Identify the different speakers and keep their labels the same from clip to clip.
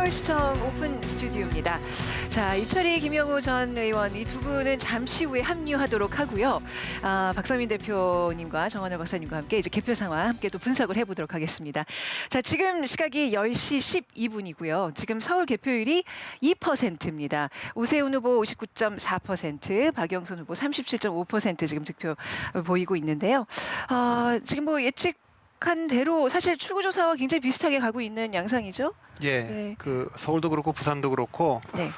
Speaker 1: 서울시청 오픈 스튜디오입니다. 자, 이철희, 김영우 전 의원 이 두 분은 잠시 후에 합류하도록 하고요. 박상민 대표님과 정원호 박사님과 함께 이제 개표 상황 함께 또 분석을 해보도록 하겠습니다. 자, 지금 시각이 10시 12분이고요. 지금 서울 개표율이 2%입니다. 오세훈 후보 59.4%, 박영선 후보 37.5% 지금 득표 보이고 있는데요. 지금 뭐 예측한 대로 사실 출구조사와 굉장히 비슷하게 가고 있는 양상이죠.
Speaker 2: 예,
Speaker 1: 네.
Speaker 2: 그 서울도 그렇고 부산도 그렇고
Speaker 1: 네.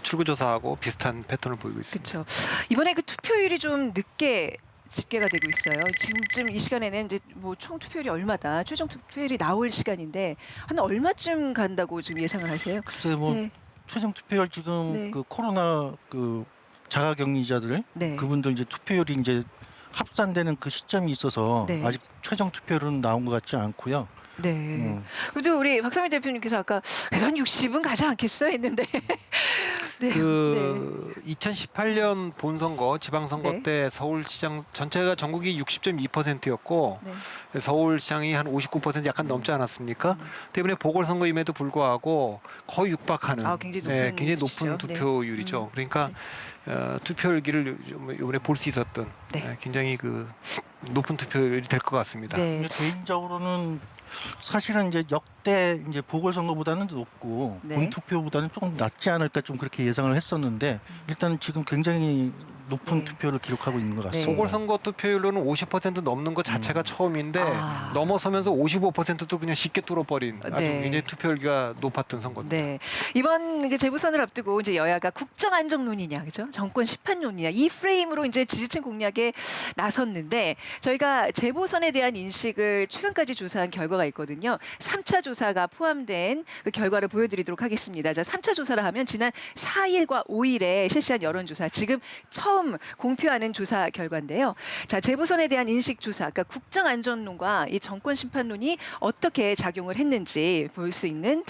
Speaker 2: 출구조사하고 비슷한 패턴을 보이고 있습니다.
Speaker 1: 그렇죠. 이번에 그 투표율이 좀 늦게 집계가 되고 있어요. 지금쯤 이 시간에는 이제 뭐 총 투표율이 얼마다 최종 투표율이 나올 시간인데 한 얼마쯤 간다고 지금 예상을 하세요?
Speaker 3: 글쎄 뭐
Speaker 1: 네.
Speaker 3: 최종 투표율 지금
Speaker 1: 네.
Speaker 3: 그 코로나 그 자가격리자들
Speaker 1: 네.
Speaker 3: 그분들 이제 투표율이 이제 합산되는 그 시점이 있어서
Speaker 1: 네.
Speaker 3: 아직 최종 투표율은 나온 것 같지 않고요.
Speaker 1: 네. 그래도 우리 박상민 대표님께서 아까 그래도 한 60은 가지 않겠어 했는데 네.
Speaker 2: 그 2018년 본선거, 지방선거
Speaker 1: 네.
Speaker 2: 때 서울시장 전체가 전국이 60.2%였고
Speaker 1: 네.
Speaker 2: 서울시장이 한 59% 약간 넘지 않았습니까? 때문에 보궐선거임에도 불구하고 거의 육박하는
Speaker 1: 굉장히 높은
Speaker 2: 굉장히
Speaker 1: 수치죠.
Speaker 2: 높은 투표율이죠. 그러니까 투표율기를 이번에 볼 수 있었던
Speaker 1: 네.
Speaker 2: 굉장히 그 높은 투표율이 될 것 같습니다.
Speaker 1: 네.
Speaker 3: 근데 개인적으로는 사실은 이제 역대 이제 보궐선거보다는 높고
Speaker 1: 네.
Speaker 3: 본투표보다는 조금 낮지 않을까 좀 그렇게 예상을 했었는데 일단 지금 굉장히 높은
Speaker 1: 네.
Speaker 3: 투표를 기록하고 있는 것
Speaker 1: 네.
Speaker 3: 같습니다.
Speaker 2: 보궐선거 투표율로는 50% 넘는 것 자체가 처음인데 넘어서면서 55%도 그냥 쉽게 뚫어버린 아주
Speaker 1: 네.
Speaker 2: 굉장히 투표율가 높았던 선거입니다.
Speaker 1: 네. 이번 그 재보선을 앞두고 이제 여야가 국정 안정론이냐, 그죠? 정권 심판론이냐 이 프레임으로 이제 지지층 공략에 나섰는데 저희가 재보선에 대한 인식을 최근까지 조사한 결과가 있거든요. 3차 조사가 포함된 그 결과를 보여드리도록 하겠습니다. 자, 3차 조사를 하면 지난 4일과 5일에 실시한 여론조사, 지금 처음 공표하는 조사 결과인데요. 자, 재보선에 대한 인식 조사, 그러니까 국정 안전론과 이 정권 심판론이 어떻게 작용을 했는지 볼 수 있는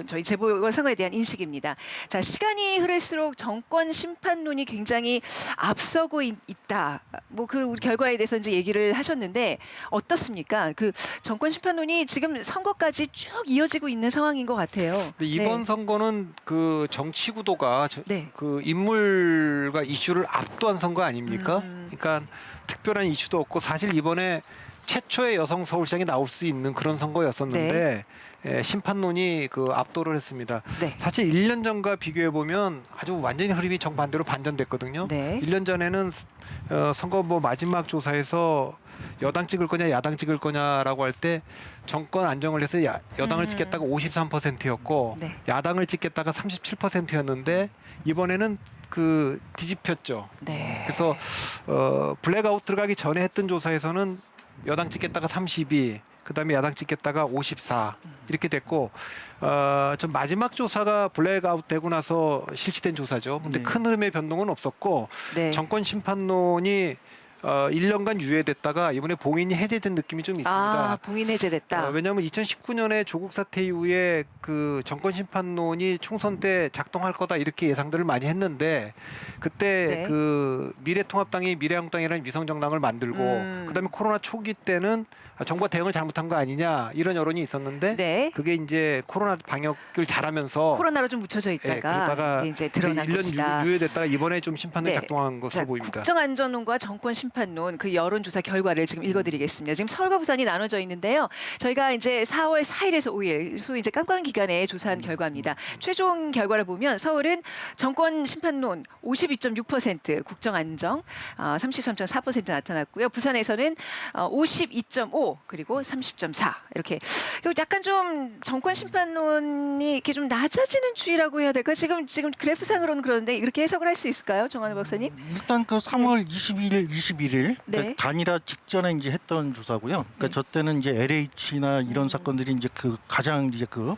Speaker 1: 저희 재보선거에 대한 인식입니다. 자, 시간이 흐를수록 정권 심판론이 굉장히 앞서고 있다. 뭐 그 결과에 대해서 이제 얘기를 하셨는데 어떻습니까? 그 정권 심판론이 지금 선거까지 쭉 이어지고 있는 상황인 것 같아요.
Speaker 2: 근데 이번
Speaker 1: 네.
Speaker 2: 선거는 그 정치 구도가
Speaker 1: 네.
Speaker 2: 그 인물과 이슈를 압도한 선거 아닙니까? 그러니까 특별한 이슈도 없고 사실 이번에 최초의 여성 서울시장이 나올 수 있는 그런 선거였었는데 심판론이 그 압도를 했습니다.
Speaker 1: 네.
Speaker 2: 사실 1년 전과 비교해 보면 아주 완전히 흐름이 정반대로 반전됐거든요.
Speaker 1: 네.
Speaker 2: 1년 전에는 선거 뭐 마지막 조사에서 여당 찍을 거냐 야당 찍을 거냐라고 할 때 정권 안정을 해서 여당을 찍겠다가 53%였고
Speaker 1: 네.
Speaker 2: 야당을 찍겠다가 37%였는데 이번에는 그 뒤집혔죠.
Speaker 1: 네.
Speaker 2: 그래서 블랙아웃 들어가기 전에 했던 조사에서는 여당 찍겠다가 32, 그다음에 야당 찍겠다가 54 이렇게 됐고 좀 마지막 조사가 블랙아웃 되고 나서 실시된 조사죠. 근데
Speaker 3: 네.
Speaker 2: 큰 흐름의 변동은 없었고
Speaker 1: 네.
Speaker 2: 정권 심판론이 1년간 유예됐다가 이번에 봉인이 해제된 느낌이 좀 있습니다.
Speaker 1: 봉인 해제됐다.
Speaker 2: 왜냐하면 2019년에 조국 사태 이후에 그 정권 심판론이 총선 때 작동할 거다 이렇게 예상들을 많이 했는데 그때
Speaker 1: 네.
Speaker 2: 그 미래통합당이 미래한국당이라는 위성정당을 만들고 그다음에 코로나 초기 때는 정부가 대응을 잘못한 거 아니냐 이런 여론이 있었는데
Speaker 1: 네.
Speaker 2: 그게 이제 코로나 방역을 잘하면서
Speaker 1: 코로나로 좀 묻혀져 있다가
Speaker 2: 그러다가
Speaker 1: 이게 이제 드러난
Speaker 2: 1년
Speaker 1: 것이다.
Speaker 2: 유예됐다가 이번에 좀 심판을
Speaker 1: 네.
Speaker 2: 작동한 것으로
Speaker 1: 자,
Speaker 2: 보입니다.
Speaker 1: 국정안전론과 정권 심판론 그 여론조사 결과를 지금 읽어드리겠습니다. 지금 서울과 부산이 나눠져 있는데요. 저희가 이제 4월 4일에서 5일 소위 이제 깜깜 기간에 조사한 결과입니다. 최종 결과를 보면 서울은 정권 심판론 52.6%, 국정안정 33.4% 나타났고요. 부산에서는 52.5 그리고 30.4 이렇게 약간 좀 정권 심판론이 이렇게 좀 낮아지는 추이라고 해야 될까? 지금 그래프상으로는 그러는데 이렇게 해석을 할 수 있을까요, 정한우 박사님?
Speaker 3: 일단 그 3월 22일, 21일
Speaker 1: 네.
Speaker 3: 단일화 직전에 이제 했던 조사고요. 그러니까
Speaker 1: 네.
Speaker 3: 저 때는 이제 LH나 이런 사건들이 이제 그 가장 이제 그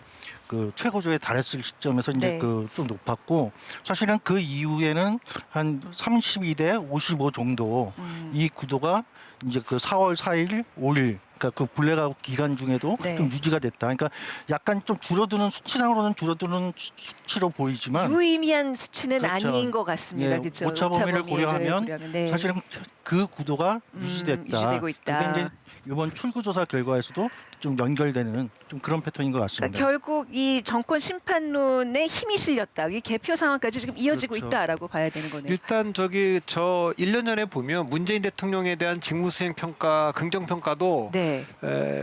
Speaker 3: 최고조에 달했을 시점에서 이제
Speaker 1: 네.
Speaker 3: 그 좀 높았고 사실은 그 이후에는 한 32대 55 정도 이 구도가 이제 그 4월 4일, 5일 그러니까 그 블랙아웃 기간 중에도
Speaker 1: 네.
Speaker 3: 좀 유지가 됐다. 그러니까 약간 좀 줄어드는 수치상으로는 줄어드는 수치로 보이지만
Speaker 1: 유의미한 수치는
Speaker 3: 그렇죠.
Speaker 1: 아닌 것 같습니다.
Speaker 3: 예,
Speaker 1: 그렇죠?
Speaker 3: 오차 범위를 고려하면
Speaker 1: 네.
Speaker 3: 사실은 그 구도가 유지됐다.
Speaker 1: 유지되고 있다.
Speaker 3: 그게 이제 이번 출구조사 결과에서도 좀 연결되는 좀 그런 패턴인 것 같습니다.
Speaker 1: 그러니까 결국 이 정권 심판론에 힘이 실렸다. 이 개표 상황까지 지금 이어지고
Speaker 3: 그렇죠.
Speaker 1: 있다라고 봐야 되는 거네요.
Speaker 2: 일단 저기 저 1년 전에 보면 문재인 대통령에 대한 직무수행 평가, 긍정 평가도
Speaker 1: 네.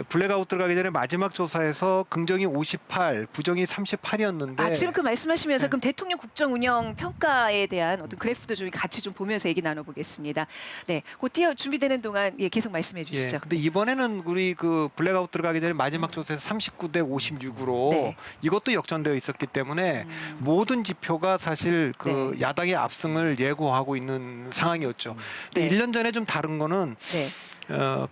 Speaker 2: 블랙아웃 들어가기 전에 마지막 조사에서 긍정이 58, 부정이 38이었는데
Speaker 1: 아, 지금 그 말씀하시면서
Speaker 2: 네.
Speaker 1: 그럼 대통령 국정 운영 평가에 대한 어떤 그래프도 좀 같이 좀 보면서 얘기 나눠보겠습니다. 네, 곧 뛰어 준비되는 동안 예, 계속 말씀해 주시죠.
Speaker 2: 근데 이번에는 우리 그 블랙아웃 들어가기 전에 마지막 조사에서 39대 56으로
Speaker 1: 네.
Speaker 2: 이것도 역전되어 있었기 때문에 모든 지표가 사실 그
Speaker 1: 네.
Speaker 2: 야당의 압승을 예고하고 있는 상황이었죠. 근데
Speaker 1: 네.
Speaker 2: 1년 전에 좀 다른 거는
Speaker 1: 네.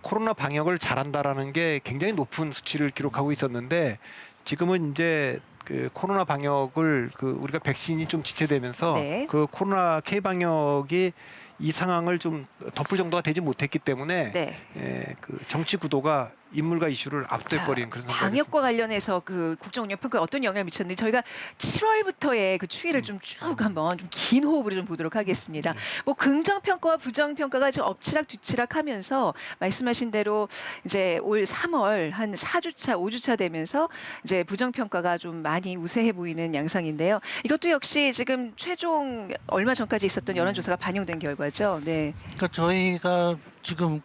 Speaker 2: 코로나 방역을 잘한다라는 게 굉장히 높은 수치를 기록하고 있었는데 지금은 이제 그 코로나 방역을 그 우리가 백신이 좀 지체되면서
Speaker 1: 네.
Speaker 2: 그 코로나 K 방역이 이 상황을 좀 덮을 정도가 되지 못했기 때문에
Speaker 1: 네.
Speaker 2: 그 정치 구도가 인물과 이슈를 앞설
Speaker 1: 자,
Speaker 2: 버리는 그런 상황이
Speaker 1: 방역과 관련해서 그 국정운영 평가에 어떤 영향을 미쳤는지 저희가 7월부터의 그 추이를 좀 쭉 한번 좀 긴 호흡으로 좀 보도록 하겠습니다. 뭐 긍정 평가와 부정 평가가 지금 엎치락 뒤치락하면서 말씀하신 대로 이제 올 3월 한 4주차, 5주차 되면서 이제 부정 평가가 좀 많이 우세해 보이는 양상인데요. 이것도 역시 지금 최종 얼마 전까지 있었던 여론조사가 반영된 결과죠. 네.
Speaker 3: 그러니까 저희가 지금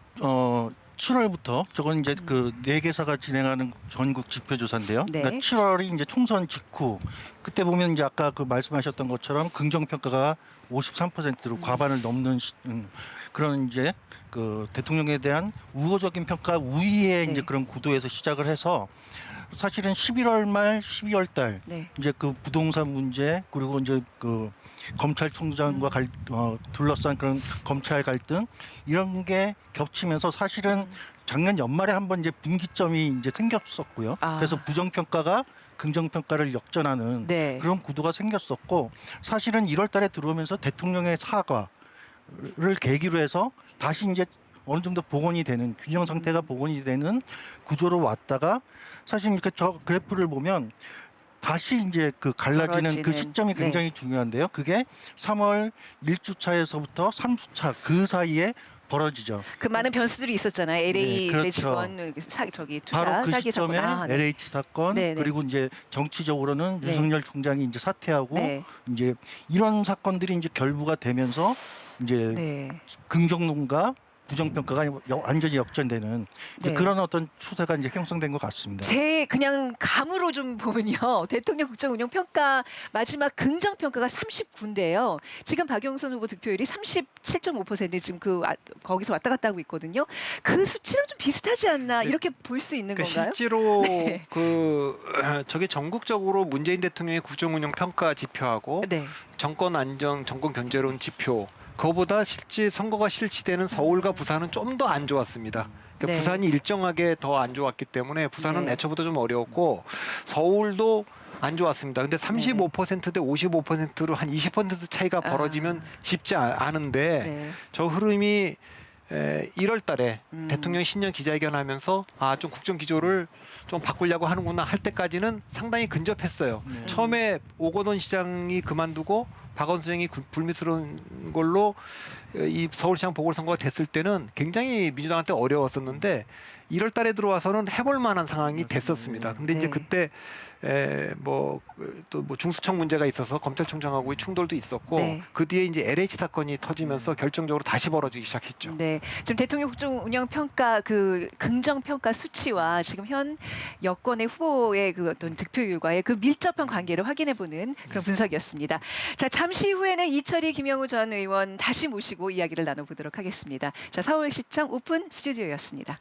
Speaker 3: 7월부터 저건 이제 그 4개사가 진행하는 전국 지표조사인데요.
Speaker 1: 네.
Speaker 3: 그러니까 7월이 이제 총선 직후 그때 보면 이제 아까 그 말씀하셨던 것처럼 긍정 평가가 53%로 과반을 넘는 그런 이제 그 대통령에 대한 우호적인 평가 우위의
Speaker 1: 네.
Speaker 3: 이제 그런 구도에서 시작을 해서 사실은 11월 말 12월 달
Speaker 1: 네.
Speaker 3: 이제 그 부동산 문제 그리고 이제 그 검찰총장과 둘러싼 그런 검찰 갈등 이런 게 겹치면서 사실은 작년 연말에 한번 이제 분기점이 이제 생겼었고요.
Speaker 1: 아.
Speaker 3: 그래서 부정 평가가 긍정 평가를 역전하는
Speaker 1: 네.
Speaker 3: 그런 구도가 생겼었고 사실은 1월 달에 들어오면서 대통령의 사과를 계기로 해서 다시 이제 어느 정도 복원이 되는 균형 상태가 복원이 되는 구조로 왔다가 사실 이렇게 저 그래프를 보면 다시 이제 그 갈라지는 그
Speaker 1: 벌어지는,
Speaker 3: 시점이
Speaker 1: 네.
Speaker 3: 굉장히 중요한데요. 그게 3월 1주차에서부터 3주차 그 사이에 벌어지죠.
Speaker 1: 그 많은 변수들이 있었잖아요. LA
Speaker 3: 네,
Speaker 1: 이제
Speaker 3: 그렇죠.
Speaker 1: 직원 저기 투자
Speaker 3: 바로 그
Speaker 1: 사기
Speaker 3: 시점에
Speaker 1: 사건. 네.
Speaker 3: LH 사건
Speaker 1: 네, 네.
Speaker 3: 그리고 이제 정치적으로는
Speaker 1: 네.
Speaker 3: 유승열 총장이 이제 사퇴하고
Speaker 1: 네.
Speaker 3: 이제 이런 사건들이 이제 결부가 되면서 이제
Speaker 1: 네.
Speaker 3: 긍정론과 부정평가가 완전히 역전되는 이제
Speaker 1: 네.
Speaker 3: 그런 어떤 추세가 이제 형성된 것 같습니다.
Speaker 1: 제 그냥 감으로 좀 보면요. 대통령 국정 운영 평가 마지막 긍정 평가가 39인데요. 지금 박영선 후보 득표율이 37.5% 지금 거기서 왔다 갔다 하고 있거든요. 그 수치랑 좀 비슷하지 않나 이렇게 볼 수 있는
Speaker 2: 그러니까
Speaker 1: 건가요?
Speaker 2: 실제로
Speaker 1: 네.
Speaker 2: 저게 전국적으로 문재인 대통령의 국정운영 평가 지표하고
Speaker 1: 네.
Speaker 2: 정권 안정, 정권 견제론 지표 그거보다 실제 선거가 실시되는 서울과 부산은 좀 더 안 좋았습니다. 그러니까
Speaker 1: 네.
Speaker 2: 부산이 일정하게 더 안 좋았기 때문에 부산은
Speaker 1: 네.
Speaker 2: 애초부터 좀 어려웠고 서울도 안 좋았습니다. 근데 35%대 55%로 한 20% 차이가 벌어지면 쉽지 않은데
Speaker 1: 네.
Speaker 2: 저 흐름이 1월 달에
Speaker 1: 음.
Speaker 2: 대통령 신년 기자회견 하면서 좀 국정 기조를 좀 바꾸려고 하는구나 할 때까지는 상당히 근접했어요.
Speaker 3: 네.
Speaker 2: 처음에 오거돈 시장이 그만두고 박원순 시장이 불미스러운 걸로 이 서울시장 보궐선거가 됐을 때는 굉장히 민주당한테 어려웠었는데 1월 달에 들어와서는 해볼 만한 상황이 됐었습니다. 근데 이제
Speaker 1: 네.
Speaker 2: 그때 또 뭐 중수청 문제가 있어서 검찰총장하고의 충돌도 있었고
Speaker 1: 네.
Speaker 2: 그 뒤에 이제 LH 사건이 터지면서 결정적으로 다시 벌어지기 시작했죠.
Speaker 1: 네, 지금 대통령 국정 운영 평가 그 긍정 평가 수치와 지금 현 여권의 후보의 그 어떤 득표율과의 그 밀접한 관계를 확인해 보는 그런 분석이었습니다. 자, 잠시 후에는 이철희 김영우 전 의원 다시 모시고 이야기를 나눠보도록 하겠습니다. 자, 서울시청 오픈 스튜디오였습니다.